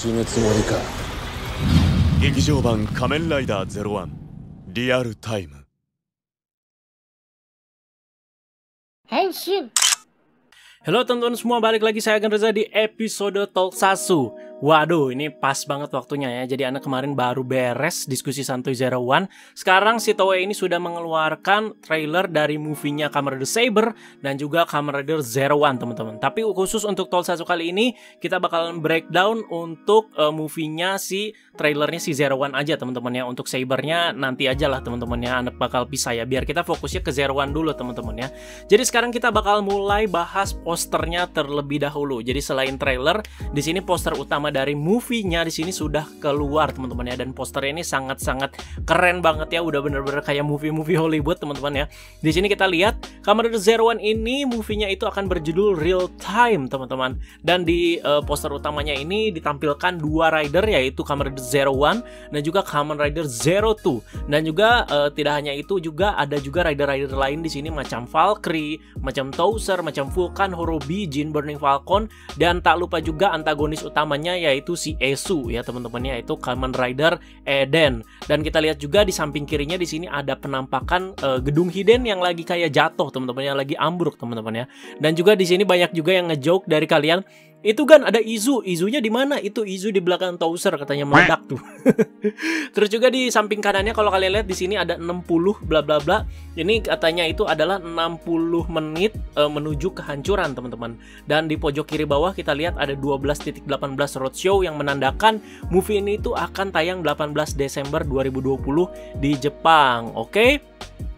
死ぬつもりか。劇場版仮面ライダー01リアルタイム変身。 Halo teman-teman semua, balik lagi saya Agan Reza di episode Talk Sasu. Waduh, ini pas banget waktunya ya. Jadi anak kemarin baru beres diskusi santuy Zero One. Sekarang si Toei ini sudah mengeluarkan trailer dari movie-nya Kamen Rider Saber dan juga Kamen Rider Zero One, teman-teman. Tapi khusus untuk Talk Sasu kali ini kita bakalan breakdown untuk movie-nya si trailernya si Zero One aja, teman-teman ya. Untuk Saber-nya nanti aja lah, teman-teman ya. Anak bakal pisah ya. Biar kita fokusnya ke Zero One dulu, teman-teman ya. Jadi sekarang kita bakal mulai bahas posternya terlebih dahulu. Jadi selain trailer, di sini poster utama dari movie-nya di sini sudah keluar, teman-teman ya. Dan posternya ini sangat-sangat keren banget ya. Udah bener-bener kayak movie-movie Hollywood, teman-teman ya. Di sini kita lihat Kamen Rider Zero One ini movie-nya itu akan berjudul Real Time, teman-teman. Dan di poster utamanya ini ditampilkan dua rider, yaitu Kamen Rider Zero One dan juga Kamen Rider Zero Two. Dan juga tidak hanya itu, juga ada juga rider-rider lain di sini macam Valkyrie, macam Towser, macam Vulcan, Horobi, Jin Burning Falcon, dan tak lupa juga antagonis utamanya yaitu si Esu ya, teman-teman ya, itu Kamen Rider Eden. Dan kita lihat juga di samping kirinya di sini ada penampakan gedung hidden yang lagi kayak jatuh, teman-teman, yang lagi ambruk, teman-teman ya. Dan juga di sini banyak juga yang ngejoke dari kalian, itu kan ada Izunya di mana? Itu Izu di belakang Towser, katanya meledak tuh. Terus juga di samping kanannya kalau kalian lihat di sini ada 60 bla bla bla. Ini katanya itu adalah 60 menit menuju kehancuran, teman-teman. Dan di pojok kiri bawah kita lihat ada 12.18 roadshow yang menandakan movie ini itu akan tayang 18 Desember 2020 di Jepang. Oke?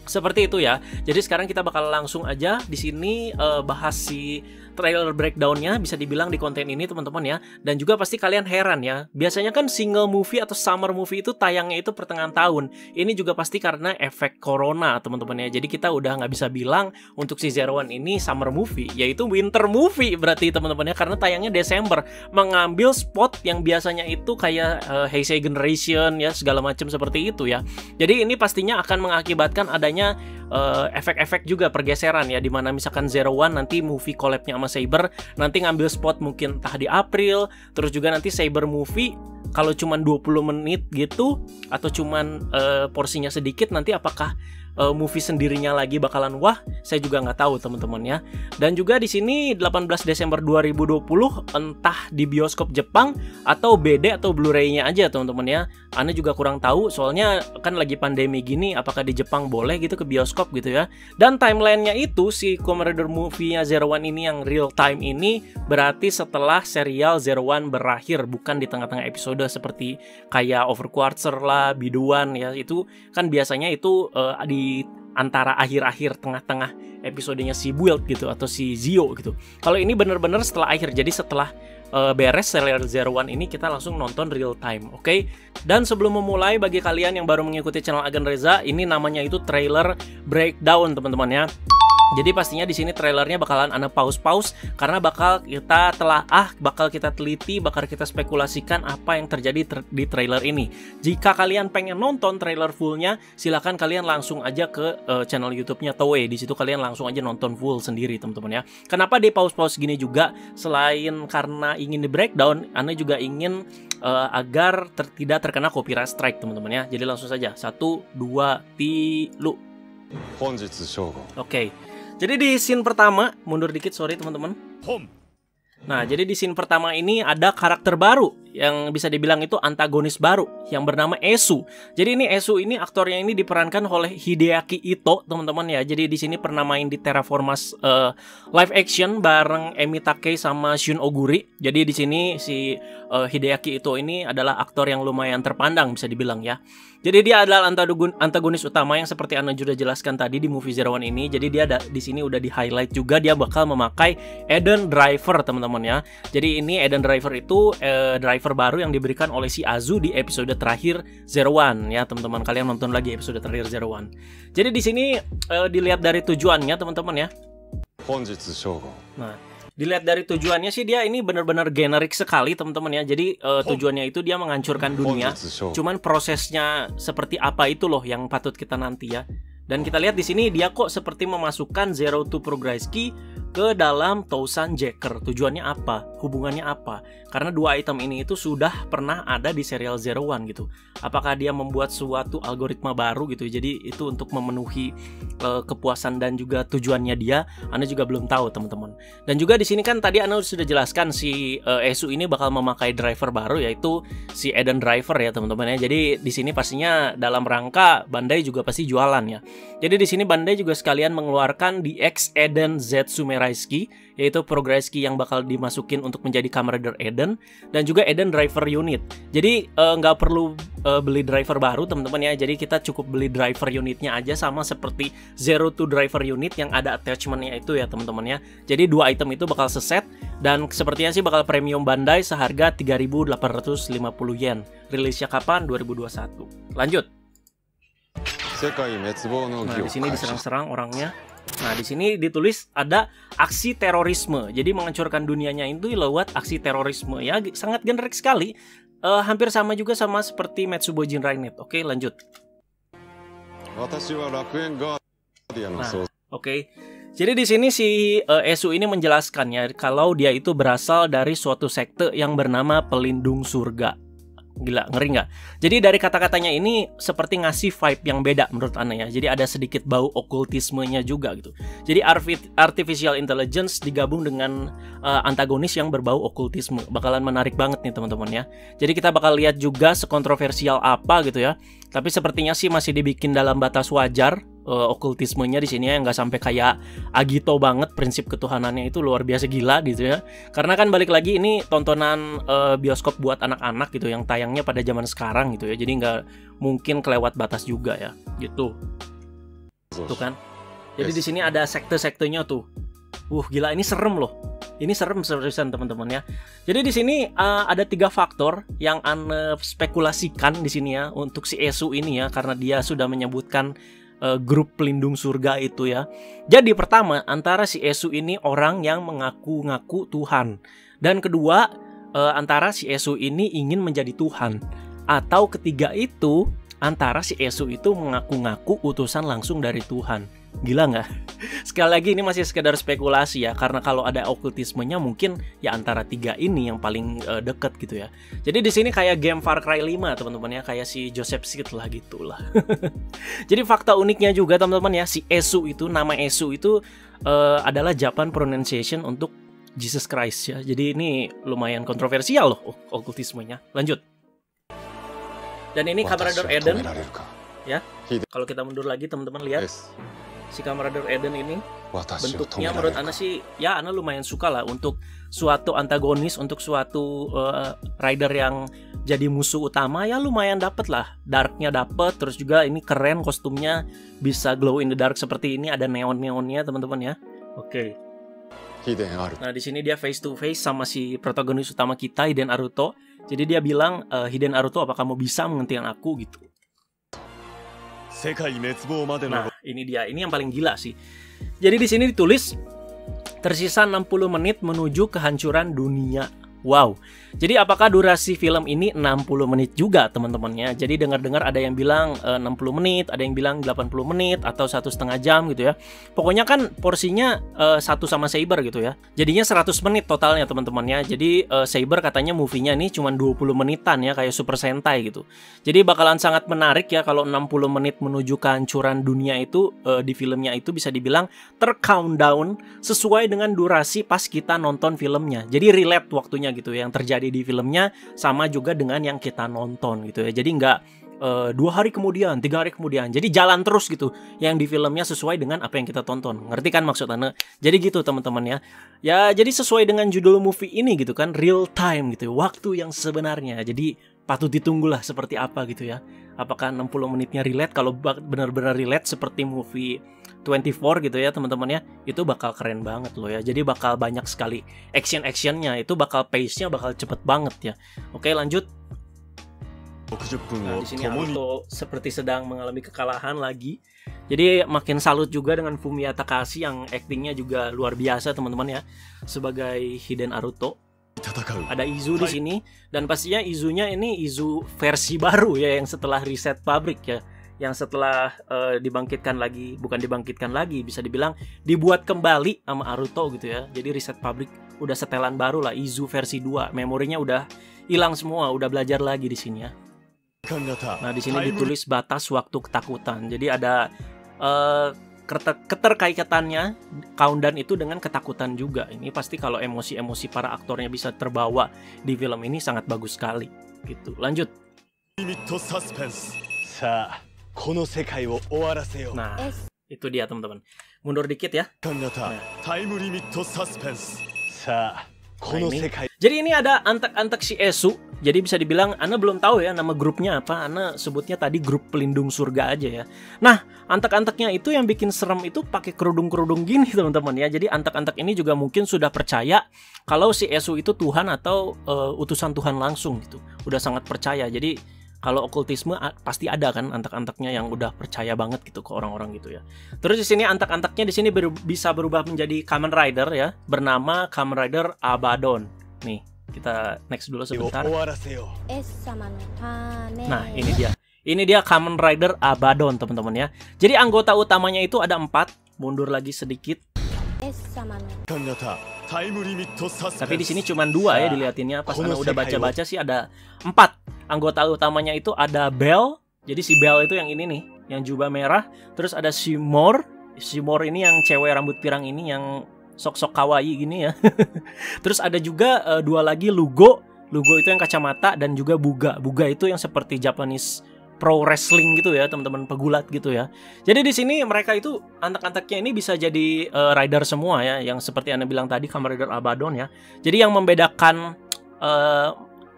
Seperti itu ya. Jadi sekarang kita bakal langsung aja di sini bahas si trailer breakdownnya, bisa dibilang di konten ini, teman-teman ya. Dan juga pasti kalian heran ya, biasanya kan single movie atau summer movie itu tayangnya itu pertengahan tahun. Ini juga pasti karena efek corona, teman-teman ya. Jadi kita udah nggak bisa bilang untuk si Zero One ini summer movie, yaitu winter movie berarti, teman-teman ya, karena tayangnya Desember, mengambil spot yang biasanya itu kayak Heisei Generation ya, segala macam seperti itu ya. Jadi ini pastinya akan mengakibatkan adanya efek-efek juga pergeseran ya, dimana misalkan Zero One nanti movie collab-nya sama Saber nanti ngambil spot mungkin entah di April, terus juga nanti Saber movie kalau cuman 20 menit gitu atau cuman porsinya sedikit, nanti apakah movie sendirinya lagi bakalan wah, saya juga nggak tahu, teman-teman ya. Dan juga di sini 18 Desember 2020 entah di bioskop Jepang atau BD atau Blu-ray-nya aja, teman-teman ya. Anda juga kurang tahu, soalnya kan lagi pandemi gini, apakah di Jepang boleh gitu ke bioskop gitu ya. Dan timelinenya itu si Kamen Rider movie-nya Zero One ini yang real time ini berarti setelah serial Zero One berakhir, bukan di tengah-tengah episode seperti kayak Overquarter lah, Biduan ya. Itu kan biasanya itu di antara akhir-akhir tengah-tengah episodenya si Build gitu atau si Zio gitu. Kalau ini bener-bener setelah akhir, jadi setelah beres serial Zero One ini kita langsung nonton real time, oke? Dan sebelum memulai, bagi kalian yang baru mengikuti channel Agan Reza, ini namanya itu trailer breakdown, teman-teman ya. Jadi pastinya di sini trailernya bakalan Anda pause karena bakal kita telaah, bakal kita teliti, bakal kita spekulasikan apa yang terjadi di trailer ini. Jika kalian pengen nonton trailer fullnya, silakan kalian langsung aja ke channel YouTube-nya Toei. Di situ kalian langsung aja nonton full sendiri, teman-teman ya. Kenapa di pause gini juga? Selain karena ingin di breakdown, Anda juga ingin agar tidak terkena copyright strike, teman-teman ya. Jadi langsung saja 1, 2, 3. Oke. Jadi di scene pertama, mundur dikit, sorry teman-teman. Nah, jadi di scene pertama ini ada karakter baru yang bisa dibilang itu antagonis baru yang bernama Esu. Jadi ini Esu ini aktornya ini diperankan oleh Hideaki Ito, teman-teman ya. Jadi di sini pernah main di Terraformers live action bareng Emi Takei sama Shun Oguri. Jadi di sini si Hideaki Ito ini adalah aktor yang lumayan terpandang bisa dibilang ya. Jadi dia adalah antagonis utama yang seperti Anda sudah jelaskan tadi di movie Zero One ini. Jadi dia di sini udah di highlight juga, dia bakal memakai Eden Driver, teman-teman ya. Jadi ini Eden Driver itu driver baru yang diberikan oleh si Azu di episode terakhir Zero One ya, teman-teman. Kalian nonton lagi episode terakhir Zero One. Jadi di sini dilihat dari tujuannya, teman-teman ya. Nah, dilihat dari tujuannya sih dia ini benar-benar generik sekali, teman-teman ya. Jadi tujuannya itu dia menghancurkan dunia. Cuman prosesnya seperti apa itu loh yang patut kita nanti ya. Dan kita lihat di sini dia kok seperti memasukkan Zero Two Progress Key ke dalam Tousan Jacker. Tujuannya apa? Hubungannya apa? Karena dua item ini itu sudah pernah ada di serial Zero One gitu. Apakah dia membuat suatu algoritma baru gitu? Jadi itu untuk memenuhi kepuasan dan juga tujuannya dia. Anda juga belum tahu teman-teman. Dan juga di sini kan tadi Anda sudah jelaskan si Esu ini bakal memakai driver baru, yaitu si Eden Driver ya teman-teman ya. Jadi di sini pastinya dalam rangka Bandai juga pasti jualan ya. Jadi di sini Bandai juga sekalian mengeluarkan DX Eden Zetsume Raisuki, yaitu Progreski yang bakal dimasukin untuk menjadi Kamen Rider Eden, dan juga Eden Driver Unit. Jadi nggak perlu beli driver baru teman-teman ya. Jadi kita cukup beli driver unitnya aja, sama seperti Zero Two Driver Unit yang ada attachmentnya itu ya teman-teman ya. Jadi dua item itu bakal seset, dan sepertinya sih bakal premium Bandai seharga 3.850 yen. Rilisnya kapan? 2021. Lanjut. Nah, di sini diserang-serang orangnya. Nah, di sini ditulis ada aksi terorisme. Jadi menghancurkan dunianya itu lewat aksi terorisme ya, sangat generik sekali. Hampir sama juga sama seperti Metsubo Jinrai Net. Oke, lanjut. Nah, oke. Jadi di sini si Esu ini menjelaskan ya kalau dia itu berasal dari suatu sekte yang bernama Pelindung Surga. Gila, ngeri nggak? Jadi dari kata-katanya ini seperti ngasih vibe yang beda menurut Ana ya. Jadi ada sedikit bau okultismenya juga gitu. Jadi artificial intelligence digabung dengan antagonis yang berbau okultisme. Bakalan menarik banget nih teman-teman ya. Jadi kita bakal lihat juga sekontroversial apa gitu ya. Tapi sepertinya sih masih dibikin dalam batas wajar. Okultismenya di sini ya, nggak sampai kayak Agito banget, prinsip ketuhanannya itu luar biasa gila gitu ya. Karena kan balik lagi ini tontonan bioskop buat anak-anak gitu yang tayangnya pada zaman sekarang gitu ya. Jadi nggak mungkin kelewat batas juga ya gitu. Tuh kan. Jadi di sini ada sekte-sektenya tuh. Gila, ini serem loh. Ini serem seriusan teman-teman ya. Jadi di sini ada 3 faktor yang Anda spekulasikan di sini ya untuk si Esu ini ya, karena dia sudah menyebutkan grup pelindung surga itu ya. Jadi pertama, antara si Esu ini orang yang mengaku-ngaku Tuhan, dan kedua, antara si Esu ini ingin menjadi Tuhan, atau ketiga itu antara si Esu itu mengaku-ngaku utusan langsung dari Tuhan. Gila nggak? Sekali lagi ini masih sekedar spekulasi ya, karena kalau ada okultismenya mungkin ya antara 3 ini yang paling deket gitu ya. Jadi di sini kayak game Far Cry 5 teman-teman ya, kayak si Joseph Seed lah gitulah. Jadi fakta uniknya juga teman-teman ya, si Esu itu, nama Esu itu adalah Japan pronunciation untuk Jesus Christ ya. Jadi ini lumayan kontroversial loh okultismenya. Lanjut. Dan ini Kamen Rider Eden ya. Kalau kita mundur lagi teman-teman lihat. Si Kamen Rider Eden ini bentuknya menurut Ana sih ya, Ana lumayan suka lah untuk suatu antagonis, untuk suatu rider yang jadi musuh utama ya, lumayan dapet lah, darknya dapet, terus juga ini keren kostumnya, bisa glow in the dark seperti ini, ada neon-neonnya teman-teman ya. Oke. Nah di sini dia face to face sama si protagonis utama kita, Hiden Aruto. Jadi dia bilang, Hiden Aruto, apa kamu bisa menghentikan aku gitu. Nah, ini dia, ini yang paling gila sih. Jadi di sini ditulis tersisa 60 menit menuju kehancuran dunia. Wow. Jadi apakah durasi film ini 60 menit juga teman-temannya? Jadi dengar-dengar ada yang bilang 60 menit, ada yang bilang 80 menit atau 1,5 jam gitu ya. Pokoknya kan porsinya satu sama Saber gitu ya. Jadinya 100 menit totalnya teman-temannya. Jadi Saber katanya movie-nya nih cuma 20 menitan ya, kayak Super Sentai gitu. Jadi bakalan sangat menarik ya kalau 60 menit menuju kehancuran dunia itu di filmnya itu bisa dibilang ter-countdown sesuai dengan durasi pas kita nonton filmnya. Jadi relate waktunya gitu, yang terjadi di filmnya sama juga dengan yang kita nonton gitu ya. Jadi nggak 2 hari kemudian, 3 hari kemudian. Jadi jalan terus gitu, yang di filmnya sesuai dengan apa yang kita tonton. Ngerti kan maksud Anda? Jadi gitu teman-teman ya. Ya jadi sesuai dengan judul movie ini gitu kan, real time gitu, waktu yang sebenarnya. Jadi patut ditunggulah seperti apa gitu ya. Apakah 60 menitnya relate? Kalau benar-benar relate seperti movie 24 gitu ya teman-teman ya, itu bakal keren banget loh ya. Jadi bakal banyak sekali action-actionnya, itu bakal pace-nya bakal cepet banget ya. Oke lanjut. Nah di sini Aruto seperti sedang mengalami kekalahan lagi. Jadi makin salut juga dengan Fumiya Takahashi yang actingnya juga luar biasa teman-teman ya, sebagai Hiden Aruto. Ada Izu di sini, dan pastinya Izunya ini Izu versi baru ya, yang setelah reset pabrik ya. yang setelah dibangkitkan lagi, bukan dibangkitkan lagi, bisa dibilang dibuat kembali sama Aruto gitu ya. Jadi Reset Public udah setelan baru lah, Izu versi 2. Memorinya udah hilang semua, udah belajar lagi di sini ya. Nah, di sini ditulis batas waktu ketakutan. Jadi ada keterkaitannya countdown itu dengan ketakutan juga. Ini pasti kalau emosi-emosi para aktornya bisa terbawa di film ini sangat bagus sekali. Gitu. Lanjut. Nah, itu dia teman-teman. Mundur dikit ya. Nah, ini. Jadi ini ada antek-antek si Esu. Jadi bisa dibilang Ana belum tahu ya nama grupnya apa. Ana sebutnya tadi grup pelindung surga aja ya. Nah, antek-anteknya itu yang bikin serem itu pakai kerudung-kerudung gini teman-teman ya. Jadi antek-antek ini juga mungkin sudah percaya kalau si Esu itu Tuhan atau utusan Tuhan langsung gitu. Udah sangat percaya. Jadi kalau okultisme pasti ada kan antek-anteknya yang udah percaya banget gitu ke orang-orang gitu ya. Terus di sini antek-anteknya di sini bisa berubah menjadi Kamen Rider ya, bernama Kamen Rider Abaddon. Nih, kita next dulu sebentar. Nah, ini dia. Ini dia Kamen Rider Abaddon, teman-teman ya. Jadi anggota utamanya itu ada 4. Mundur lagi sedikit. Tapi di sini cuma 2 ya dilihatinnya. Pas Ana udah baca-baca sih ada 4. Anggota utamanya itu ada Bell. Jadi si Bell itu yang ini nih, yang jubah merah. Terus ada Shimor. Shimor ini yang cewek rambut pirang ini yang sok-sok kawaii gini ya. Terus ada juga 2 lagi Lugo. Lugo itu yang kacamata dan juga Buga. Buga itu yang seperti Japanese pro wrestling gitu ya, teman-teman, pegulat gitu ya. Jadi di sini mereka itu antek-anteknya ini bisa jadi rider semua ya, yang seperti Anda bilang tadi Kamen Rider Abaddon ya. Jadi yang membedakan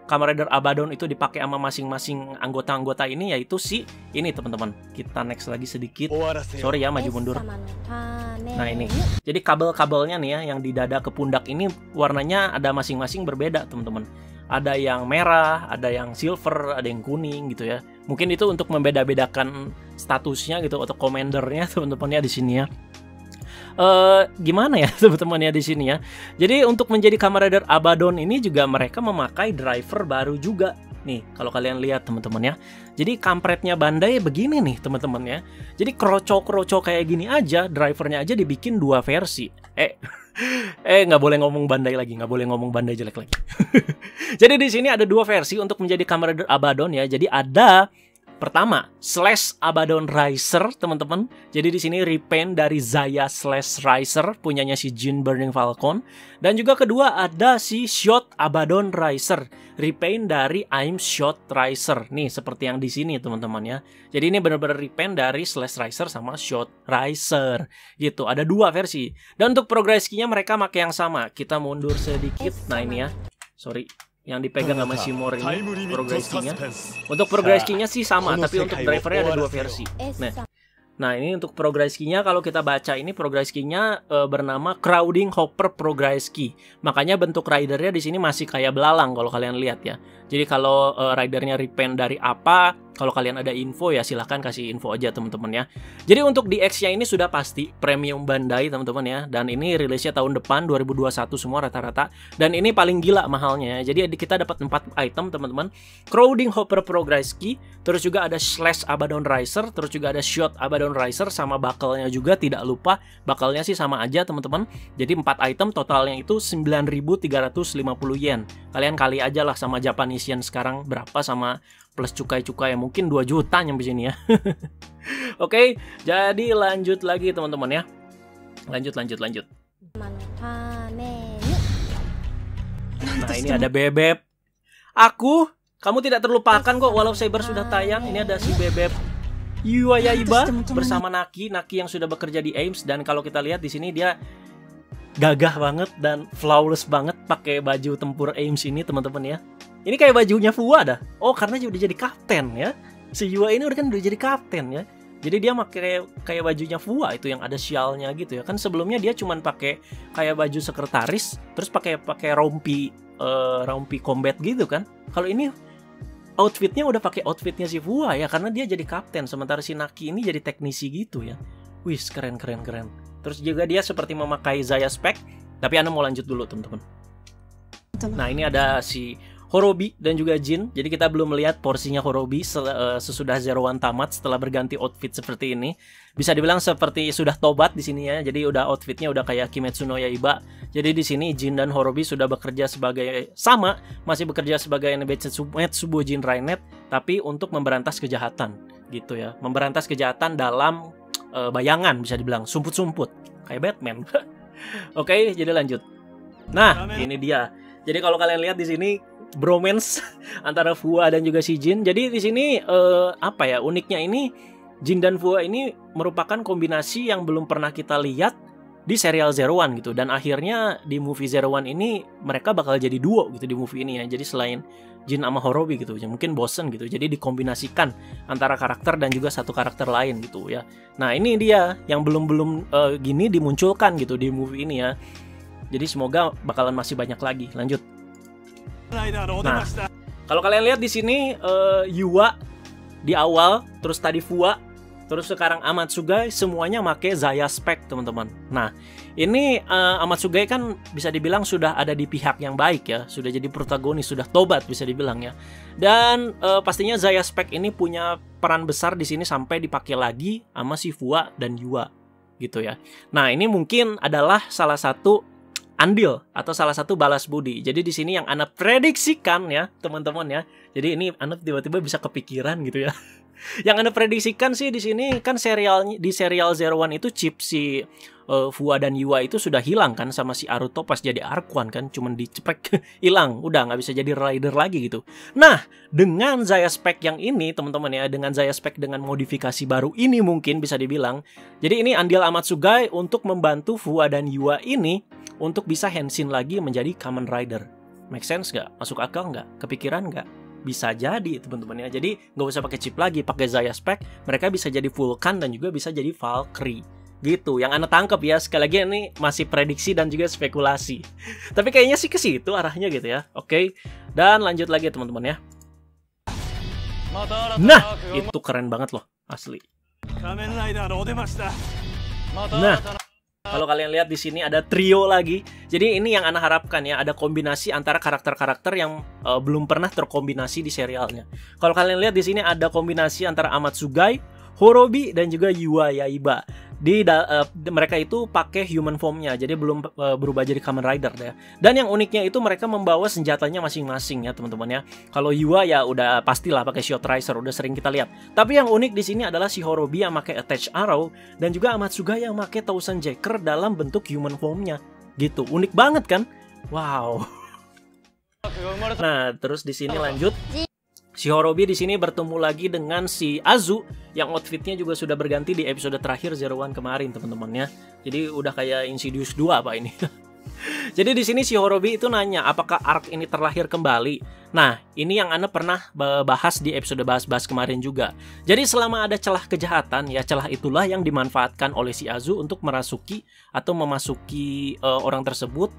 Kamen Rider Abaddon itu dipakai sama masing-masing anggota-anggota ini yaitu si ini teman-teman. Kita next lagi sedikit. Sorry ya maju mundur. Nah ini. Jadi kabel-kabelnya nih ya yang di dada ke pundak ini warnanya ada masing-masing berbeda teman-teman. Ada yang merah, ada yang silver, ada yang kuning gitu ya. Mungkin itu untuk membeda-bedakan statusnya gitu atau komandernya teman-teman ya di sini ya. Gimana ya teman-teman ya di sini ya. Jadi untuk menjadi Kamen Rider Abaddon ini juga mereka memakai driver baru juga. Nih, kalau kalian lihat teman-teman ya. Jadi kampretnya Bandai begini nih teman-teman ya. Jadi kroco-kroco kayak gini aja, drivernya aja dibikin 2 versi. Nggak boleh ngomong Bandai lagi, nggak boleh ngomong Bandai jelek lagi. Jadi di sini ada 2 versi untuk menjadi Kamen Rider Abaddon ya. Jadi ada pertama, Slash Abaddon Riser, teman-teman. Jadi di sini repaint dari Zaya Slash Riser, punyanya si Jin Burning Falcon. Dan juga kedua ada si Shot Abaddon Riser, repaint dari I'm Shot Riser. Nih, seperti yang di sini, teman-teman ya. Jadi ini benar-benar repaint dari Slash Riser sama Shot Riser. Gitu, ada 2 versi. Dan untuk progress key-nya mereka pakai yang sama. Kita mundur sedikit. Nah, ini ya. Sorry. Yang dipegang sama Shimor ini progress key-nya. Untuk progress key-nya sih sama, tapi untuk drivernya ada 2 versi. Nah ini untuk progress key-nya kalau kita baca ini progress key-nya bernama Crowding Hopper Progress Key. Makanya bentuk ridernya di sini masih kayak belalang kalau kalian lihat ya. Jadi kalau ridernya repaint dari apa, kalau kalian ada info ya silahkan kasih info aja teman-teman ya. Jadi untuk DX-nya ini sudah pasti premium Bandai teman-teman ya. Dan ini rilisnya tahun depan 2021 semua rata-rata. Dan ini paling gila mahalnya ya. Jadi kita dapat 4 item teman-teman. Crowding Hopper Progress Key, terus juga ada Slash Abaddon Riser, terus juga ada Shot Abaddon Riser sama bakalnya juga tidak lupa. Bakalnya sih sama aja teman-teman. Jadi 4 item totalnya itu 9.350 yen. Kalian kali aja lah sama Japanese yen sekarang berapa sama plus cukai-cukai ya mungkin 2 juta nyampe sini ya. Oke, jadi lanjut lagi teman-teman ya. Lanjut. Nah, ini ada Bebek. Kamu tidak terlupakan kok walau Saber sudah tayang. Ini ada si Bebek Yua Yaiba bersama Naki yang sudah bekerja di Ames, dan kalau kita lihat di sini dia gagah banget dan flawless banget pakai baju tempur Ames ini teman-teman ya. Ini kayak bajunya Fua dah. Oh, karena dia udah jadi kapten ya. Si Yua ini udah jadi kapten ya. Jadi dia pakai kayak bajunya Fua itu yang ada sialnya gitu ya. Kan sebelumnya dia cuman pakai kayak baju sekretaris, terus pakai rompi combat gitu kan. Kalau ini outfitnya udah pakai outfitnya si Fua ya, karena dia jadi kapten, sementara si Naki ini jadi teknisi gitu ya. Wih, keren. Terus juga dia seperti memakai Zaya Spec. Tapi Anda mau lanjut dulu teman-teman. Nah ini ada si Horobi dan juga Jin. Jadi kita belum melihat porsinya Horobi sesudah Zero One tamat setelah berganti outfit seperti ini. Bisa dibilang seperti sudah tobat di sini ya. Jadi udah outfitnya udah kayak Kimetsu no Yaiba. Jadi di sini Jin dan Horobi sudah bekerja sebagai masih bekerja sebagai Metsubo Jinrainet, tapi untuk memberantas kejahatan gitu ya. Memberantas kejahatan dalam bayangan, bisa dibilang sumput-sumput kayak Batman. Oke, jadi lanjut. Nah, ini dia. Jadi kalau kalian lihat di sini bromance antara Fua dan juga si Jin. Jadi di sini uniknya ini Jin dan Fua ini merupakan kombinasi yang belum pernah kita lihat di serial Zero One gitu. Dan akhirnya di movie Zero One ini mereka bakal jadi duo gitu di movie ini ya. Jadi selain Jin sama Horobi gitu, ya mungkin bosen gitu. Jadi dikombinasikan antara karakter dan juga satu karakter lain gitu ya. Nah ini dia yang belum gini dimunculkan gitu di movie ini ya. Jadi semoga bakalan masih banyak lagi. Lanjut. Nah, kalau kalian lihat di sini Yua di awal, terus tadi Fua, terus sekarang Amatsugai, semuanya make Zaya Spec, teman-teman. Nah, ini Amatsugai kan bisa dibilang sudah ada di pihak yang baik ya, sudah jadi protagonis, sudah tobat bisa dibilang ya. Dan pastinya Zaya Spec ini punya peran besar di sini sampai dipakai lagi sama si Fua dan Yua gitu ya. Nah, ini mungkin adalah salah satu andil atau salah satu balas budi. Jadi di sini yang Ana prediksikan ya, teman-teman ya. Jadi ini Ana tiba-tiba bisa kepikiran gitu ya. Yang Ana prediksikan sih di sini kan di serial Zero One itu chip si Fua dan Yua itu sudah hilang kan sama si Aruto pas jadi Arquan kan, cuman diceprek hilang, udah nggak bisa jadi rider lagi gitu. Nah, dengan Zaya Spec yang ini teman-teman ya, dengan Zaya Spec dengan modifikasi baru ini mungkin bisa dibilang. Jadi ini andil Amatsugai untuk membantu Fua dan Yua ini untuk bisa henshin lagi menjadi Kamen Rider. Make sense nggak? Masuk akal nggak? Kepikiran nggak? Bisa jadi teman-teman ya. Jadi nggak usah pakai chip lagi, pakai Zaya Spec, mereka bisa jadi Vulcan dan juga bisa jadi Valkyrie. Gitu, yang Ana tangkap ya. Sekali lagi ini masih prediksi dan juga spekulasi. Tapi kayaknya sih ke situ arahnya gitu ya. Oke. Dan lanjut lagi teman-teman ya. Nah, itu keren banget loh, asli. Nah, kalau kalian lihat di sini ada trio lagi. Jadi ini yang Ana harapkan ya, ada kombinasi antara karakter-karakter yang belum pernah terkombinasi di serialnya. Kalau kalian lihat di sini ada kombinasi antara Amatsugai, Horobi dan juga Yua Yaiba. Mereka itu pakai human formnya, jadi belum berubah jadi Kamen Rider ya. Dan yang uniknya itu mereka membawa senjatanya masing-masing ya teman-teman ya. Kalau Yua ya udah pastilah pakai Shield Riser, udah sering kita lihat. Tapi yang unik di sini adalah si Horobi yang pakai Attached Arrow dan juga Amatsugai yang pakai Thousand Jacker dalam bentuk human formnya. Gitu, unik banget kan? Wow. Nah, terus di sini lanjut. Si Horobi di sini bertemu lagi dengan si Azu yang outfitnya juga sudah berganti di episode terakhir Zero One kemarin teman-teman ya. Jadi udah kayak Insidious 2 apa ini. Jadi di sini si Horobi itu nanya apakah arc ini terlahir kembali. Nah, ini yang Ana pernah bahas di episode bahas-bahas kemarin juga. Jadi selama ada celah kejahatan ya, celah itulah yang dimanfaatkan oleh si Azu untuk merasuki atau memasuki orang tersebut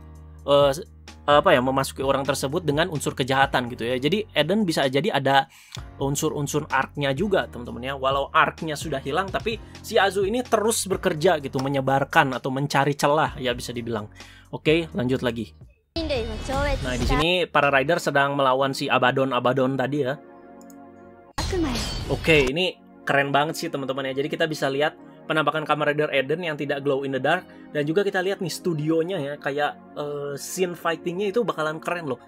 memasuki orang tersebut dengan unsur kejahatan gitu ya. Jadi Eden bisa jadi ada unsur-unsur arc-nya juga teman-teman ya. Walau arc-nya sudah hilang tapi si Azu ini terus bekerja gitu, menyebarkan atau mencari celah ya bisa dibilang. Oke, lanjut lagi. Nah, di sini para rider sedang melawan si Abaddon tadi ya. Oke, ini keren banget sih teman-teman ya. Jadi kita bisa lihat penampakan Kamen Rider Eden yang tidak glow in the dark. Dan juga kita lihat nih studionya ya, kayak scene fightingnya itu bakalan keren loh.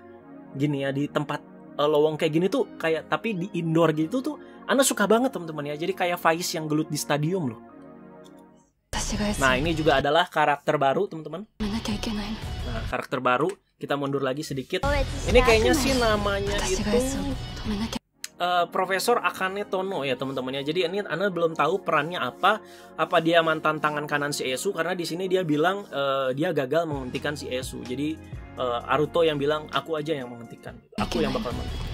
Gini ya, di tempat lowong kayak gini tuh kayak, tapi di indoor gitu tuh Ana suka banget teman-teman ya. Jadi kayak Vice yang gelut di stadium loh. Nah, ini juga adalah karakter baru teman-teman. Nah, karakter baru, kita mundur lagi sedikit. Ini kayaknya sih namanya itu Profesor Akane Tono ya teman-teman ya. Jadi ini Ana belum tahu perannya apa dia mantan tangan kanan si Esu, karena di sini dia bilang dia gagal menghentikan si Esu. Jadi Aruto yang bilang aku aja yang menghentikan, aku yang bakal menghentikan.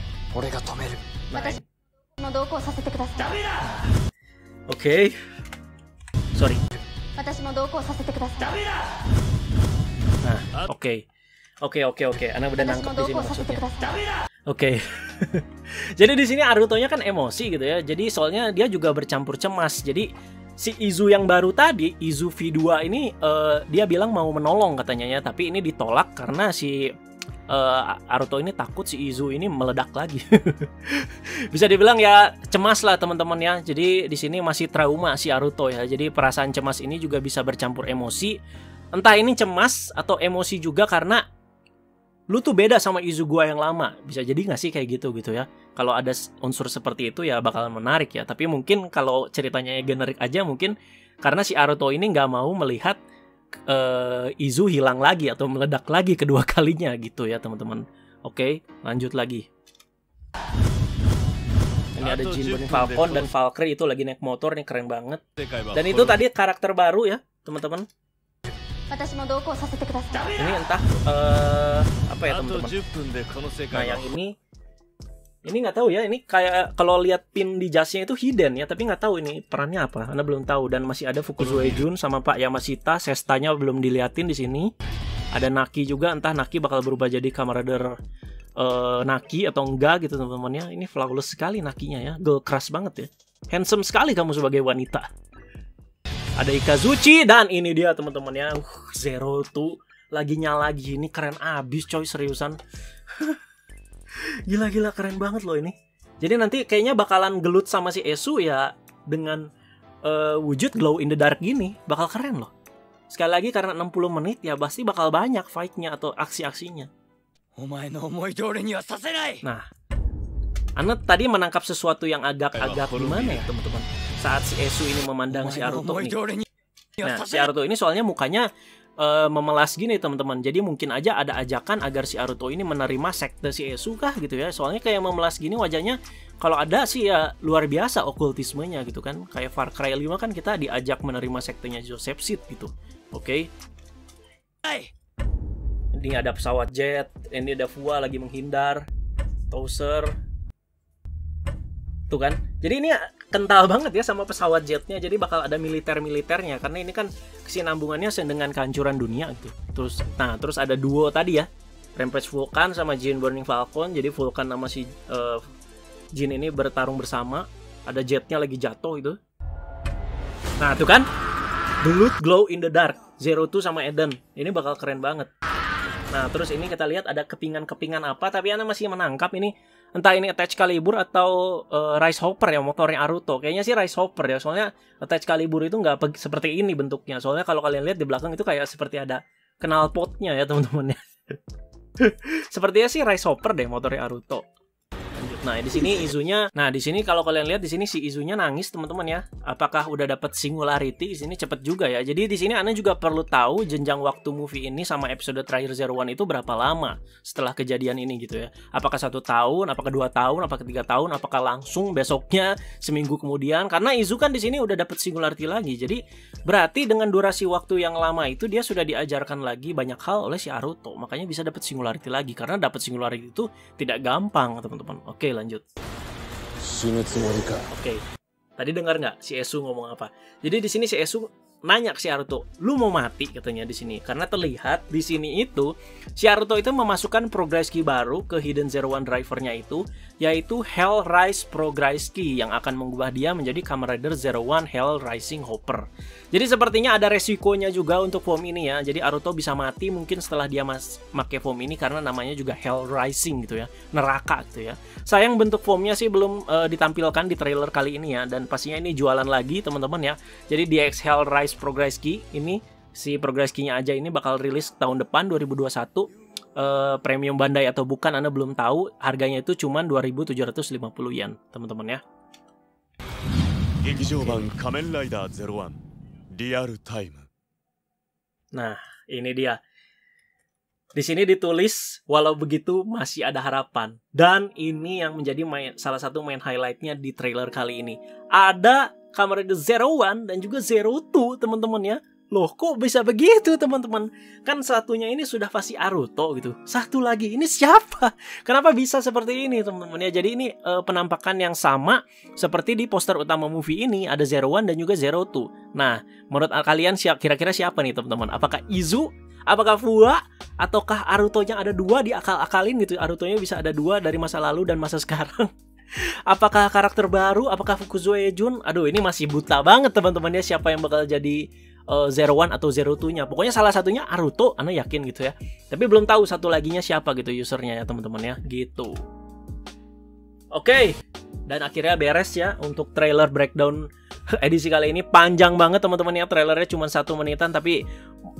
Oke. Sorry. Nah, oke. Ana udah nangkep di sini maksudnya. Oke. Jadi di sini Aruto-nya kan emosi gitu ya. Jadi soalnya dia juga bercampur cemas. Jadi si Izu yang baru tadi, Izu V2 ini dia bilang mau menolong katanya ya, tapi ini ditolak karena si Aruto ini takut si Izu ini meledak lagi. Bisa dibilang ya cemas lah teman-teman ya. Jadi di sini masih trauma si Aruto ya. Jadi perasaan cemas ini juga bisa bercampur emosi. Entah ini cemas atau emosi juga karena lu tuh beda sama Izu gua yang lama. Bisa jadi nggak sih kayak gitu ya. Kalau ada unsur seperti itu ya bakalan menarik ya. Tapi mungkin kalau ceritanya generik aja mungkin karena si Aruto ini nggak mau melihat Izu hilang lagi atau meledak lagi kedua kalinya gitu ya teman-teman. Oke, lanjut lagi. Ini ada Jin Burning Falcon dan Valkyrie itu lagi naik motor nih, keren banget. Dan itu tadi karakter baru ya teman-teman. Ini entah apa ya teman-teman. Nah yang ini nggak tahu ya, ini kayak kalau lihat pin di jasnya itu hidden ya, tapi nggak tahu ini perannya apa, Anda belum tahu. Dan masih ada Fukuzoe Jun sama Pak Yamashita, Sestanya belum diliatin di sini. Ada Naki juga, entah Naki bakal berubah jadi Kamen Rider Naki atau enggak gitu teman-teman ya. Ini flawless sekali Nakinya ya, girl crush banget ya, handsome sekali kamu sebagai wanita. Ada Ikazuchi dan ini dia teman-teman ya, Zero tuh lagi nyala gini, keren abis coy, seriusan. Gila keren banget loh ini. Jadi nanti kayaknya bakalan gelut sama si Esu ya dengan wujud glow in the dark gini, bakal keren loh. Sekali lagi karena 60 menit ya pasti bakal banyak fight-nya atau aksi-aksinya. Nah, Anda tadi menangkap sesuatu yang agak-agak gimana ya teman-teman? Saat si Esu ini memandang si Aruto nih. Nah, si Aruto ini soalnya mukanya memelas gini teman-teman. Jadi mungkin aja ada ajakan agar si Aruto ini menerima sekte si Esu kah gitu ya. Soalnya kayak memelas gini wajahnya, kalau ada sih ya luar biasa okultismenya gitu kan. Kayak Far Cry 5 kan kita diajak menerima sektenya Joseph Seed gitu. Oke. Ini ada pesawat jet, ini ada Fua lagi menghindar. Tozer. Tuh kan. Jadi ini kental banget ya sama pesawat jetnya, jadi bakal ada militernya karena ini kan kesinambungannya dengan kehancuran dunia gitu. Terus ada duo tadi ya, Rampage Vulcan sama Jin Burning Falcon. Jadi Vulcan sama si Jin ini bertarung bersama. Ada jetnya lagi jatuh itu. Nah tuh kan, The Loot Glow in the Dark, Zero Two sama Eden. Ini bakal keren banget. Nah terus ini kita lihat ada kepingan apa, tapi Anda masih menangkap ini. Entah ini Attach Calibur atau Rice Hopper ya, motornya Aruto. Kayaknya sih Rice Hopper ya, soalnya Attach Calibur itu nggak seperti ini bentuknya. Soalnya kalau kalian lihat di belakang itu kayak seperti ada knalpotnya ya teman-teman ya. Sepertinya sih Rice Hopper deh motornya Aruto. Nah di sini Izunya, nah di sini kalau kalian lihat di sini si Izunya nangis teman-teman ya. Apakah udah dapat singularity? Di sini cepet juga ya. Jadi di sini Anda juga perlu tahu jenjang waktu movie ini sama episode terakhir Zero One itu berapa lama setelah kejadian ini gitu ya. Apakah 1 tahun? Apakah 2 tahun? Apakah 3 tahun? Apakah langsung besoknya, seminggu kemudian? Karena Izu kan di sini udah dapat singularity lagi. Jadi berarti dengan durasi waktu yang lama itu dia sudah diajarkan lagi banyak hal oleh si Aruto. Makanya bisa dapat singularity lagi. Karena dapat singularity itu tidak gampang teman-teman. Oke, lanjut. Oke. Tadi dengar nggak si Esu ngomong apa? Jadi di sini si Esu nanya ke si Aruto, "Lu mau mati?" katanya di sini. Karena terlihat di sini itu si Aruto itu memasukkan progress key baru ke Hidden Zero One drivernya itu, yaitu Hell Rise Progress Key yang akan mengubah dia menjadi Kamen Rider Zero One Hell Rising Hopper. Jadi sepertinya ada resikonya juga untuk form ini ya. Jadi Aruto bisa mati mungkin setelah dia pakai form ini karena namanya juga Hell Rising gitu ya, neraka gitu ya. Sayang bentuk formnya sih belum ditampilkan di trailer kali ini ya, dan pastinya ini jualan lagi teman-teman ya. Jadi DX Hell Rise Progress Key ini, si Progress Key-nya aja ini bakal rilis tahun depan 2021. Premium Bandai atau bukan Anda belum tahu. Harganya itu cuma 2.750 yen teman-teman ya. Nah ini dia. Di sini ditulis walau begitu masih ada harapan. Dan ini yang menjadi salah satu main highlightnya di trailer kali ini. Ada Kamen Rider Zero One dan juga Zero Two teman-teman ya. Loh kok bisa begitu teman-teman? Kan satunya ini sudah pasti Aruto gitu. Satu lagi ini siapa? Kenapa bisa seperti ini teman-teman ya? Jadi ini penampakan yang sama seperti di poster utama movie ini. Ada Zero One dan juga Zero Two. Nah menurut kalian kira-kira siapa nih teman-teman? Apakah Izu? Apakah Fua? Ataukah Aruto-nya ada 2 diakal-akalin gitu? Aruto-nya bisa ada 2 dari masa lalu dan masa sekarang. Apakah karakter baru? Apakah Fukuzoe Jun? Aduh ini masih buta banget teman-teman ya, siapa yang bakal jadi Zero One atau Zero Two-nya. Pokoknya salah satunya Aruto, Ana yakin gitu ya. Tapi belum tahu satu laginya siapa gitu usernya ya teman-teman ya, gitu. Oke, dan akhirnya beres ya untuk trailer breakdown edisi kali ini. Panjang banget teman-teman ya, trailernya cuma 1 menitan, tapi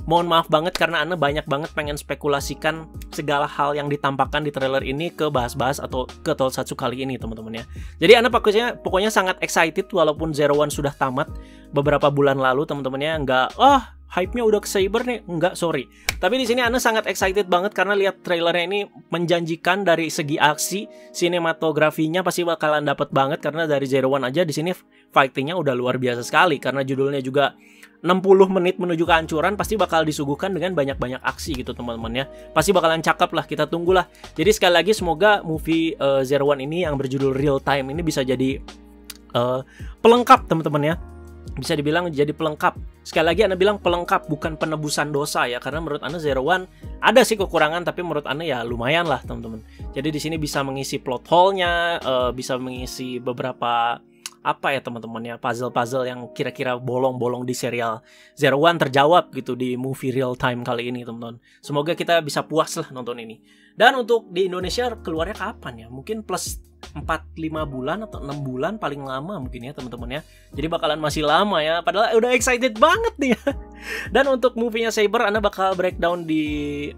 mohon maaf banget karena Ana banyak banget pengen spekulasikan segala hal yang ditampakkan di trailer ini ke bahas-bahas atau ke Tokusatsu kali ini teman-teman ya. Jadi Ana pokoknya sangat excited walaupun Zero One sudah tamat beberapa bulan lalu teman-teman ya. Nggak, hype-nya udah ke Saber nih. Enggak, sorry. Tapi di sini Ana sangat excited banget karena lihat trailernya ini menjanjikan dari segi aksi, sinematografinya pasti bakalan dapat banget karena dari Zero One aja di sini fighting-nya udah luar biasa sekali karena judulnya juga 60 menit menuju kehancuran, pasti bakal disuguhkan dengan banyak-banyak aksi gitu teman-teman ya. Pasti bakalan cakep lah, kita tunggulah. Jadi sekali lagi semoga movie Zero One ini yang berjudul Real Time ini bisa jadi pelengkap teman-teman ya. Bisa dibilang jadi pelengkap. Sekali lagi Ana bilang pelengkap, bukan penebusan dosa ya, karena menurut Ana Zero One ada sih kekurangan, tapi menurut Ana ya lumayan lah teman-teman. Jadi di sini bisa mengisi plot hole-nya, bisa mengisi beberapa apa ya teman-teman ya, puzzle-puzzle yang kira-kira bolong-bolong di serial Zero One terjawab gitu di movie Real Time kali ini teman-teman. Semoga kita bisa puas lah nonton ini. Dan untuk di Indonesia keluarnya kapan ya? Mungkin plus 4-5 bulan atau 6 bulan paling lama mungkin ya teman-teman ya. Jadi bakalan masih lama ya. Padahal udah excited banget nih ya. Dan untuk movie-nya Saber, Ana bakal breakdown di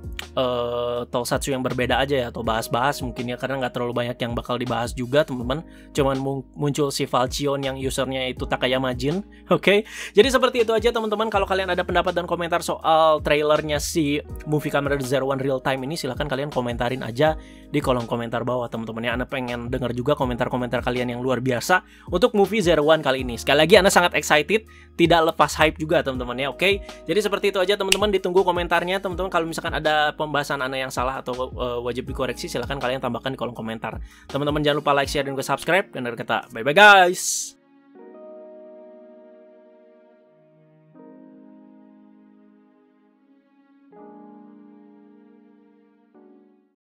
Tokusatsu yang berbeda aja ya, atau bahas-bahas mungkin ya, karena nggak terlalu banyak yang bakal dibahas juga teman-teman. Cuman muncul si Falchion yang usernya itu Takayama Jin. Oke. Jadi seperti itu aja teman-teman. Kalau kalian ada pendapat dan komentar soal trailernya si movie Kamen Rider Zero One Real Time ini, silahkan kalian komentarin aja di kolom komentar bawah teman-teman ya. Ana pengen dengar juga komentar-komentar kalian yang luar biasa untuk movie Zero One kali ini. Sekali lagi Ana sangat excited, tidak lepas hype juga teman-teman ya. Oke. Jadi seperti itu aja teman-teman, ditunggu komentarnya teman-teman. Kalau misalkan ada pembahasan Ana yang salah atau wajib dikoreksi, silahkan kalian tambahkan di kolom komentar. Teman-teman jangan lupa like, share, dan juga subscribe. Dan dari kata bye-bye guys.